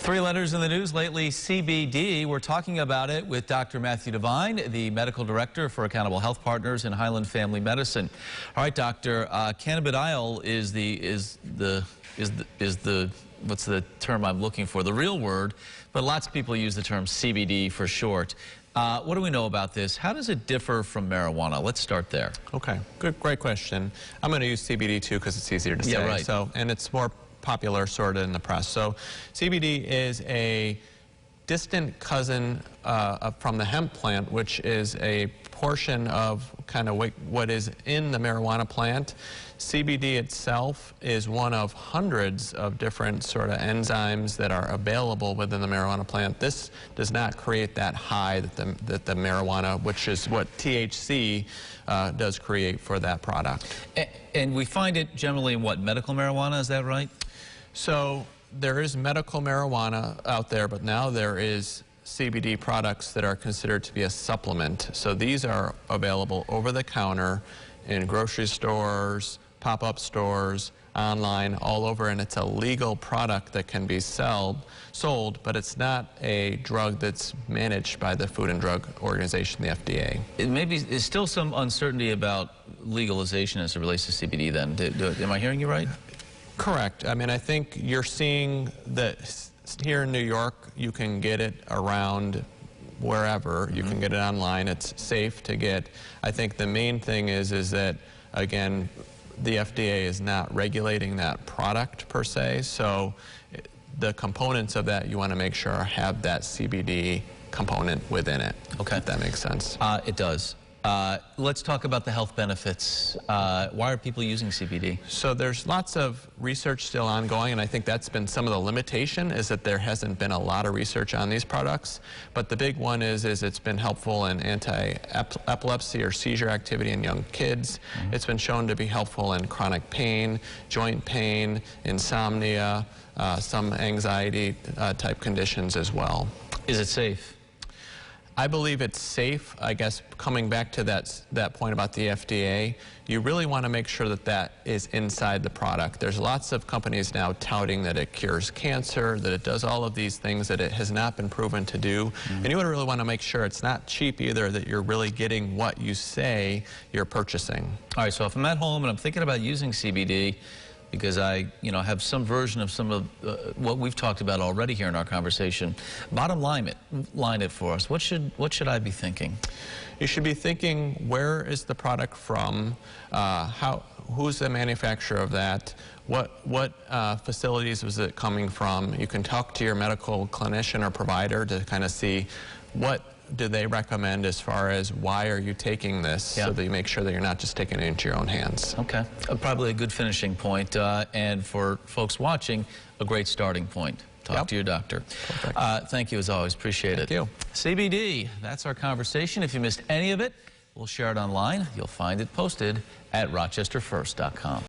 Three letters in the news lately, CBD. We're talking about it with Dr. Mathew Devine, the medical director for Accountable Health Partners in Highland Family Medicine. All right, doctor, cannabidiol is the what's the term I'm looking for? The real word, but lots of people use the term CBD for short. What do we know about this? How does it differ from marijuana? Let's start there. Okay, great question. I'm going to use CBD too because it's easier to say. Right. So, and it's more popular sort of in the press. So CBD is a distant cousin from the hemp plant, which is a portion of kind of what is in the marijuana plant. CBD itself is one of hundreds of different sort of enzymes that are available within the marijuana plant. This does not create that high that the marijuana, which is what THC does create for that product. And we find it generally in what, medical marijuana, is that right? So there is medical marijuana out there, but now there is CBD products that are considered to be a supplement. So these are available over the counter in grocery stores, pop-up stores, online, all over, and it's a legal product that can be sold, but it's not a drug that's managed by the Food and Drug Organization, the FDA. There's still some uncertainty about legalization as it relates to CBD then. Am I hearing you right? Correct. I mean, I think you're seeing that here in New York, you can get it around wherever. You can get it online. It's safe to get. I think the main thing is that, again, the FDA is not regulating that product per se, so the components of that you want to make sure have that CBD component within it. Okay. If that makes sense. It does. Let's talk about the health benefits. Why are people using CBD? So there's lots of research still ongoing, and I think that's been some of the limitation, is that there hasn't been a lot of research on these products. But the big one is it's been helpful in anti-epilepsy or seizure activity in young kids. It's been shown to be helpful in chronic pain, joint pain, insomnia, some anxiety type conditions as well. Is it safe? I believe it's safe. I guess coming back to that point about the FDA, you really want to make sure that that is inside the product. There's lots of companies now touting that it cures cancer, that it does all of these things that it has not been proven to do. And you really want to make sure it's not cheap either, that you're really getting what you say you're purchasing. All right, so if I'm at home and I'm thinking about using CBD, because I, have some version of some of what we've talked about already here in our conversation. Bottom line it for us. What should I be thinking? You should be thinking, where is the product from? Who's the manufacturer of that? What facilities was it coming from? You can talk to your medical clinician or provider to kind of see what do they recommend as far as why are you taking this, so that you make sure that you're not just taking it into your own hands. Okay. Probably a good finishing point, and for folks watching, a great starting point. Talk to your doctor. Thank you as always. Appreciate it. Thank you. CBD, that's our conversation. If you missed any of it, we'll share it online. You'll find it posted at rochesterfirst.com.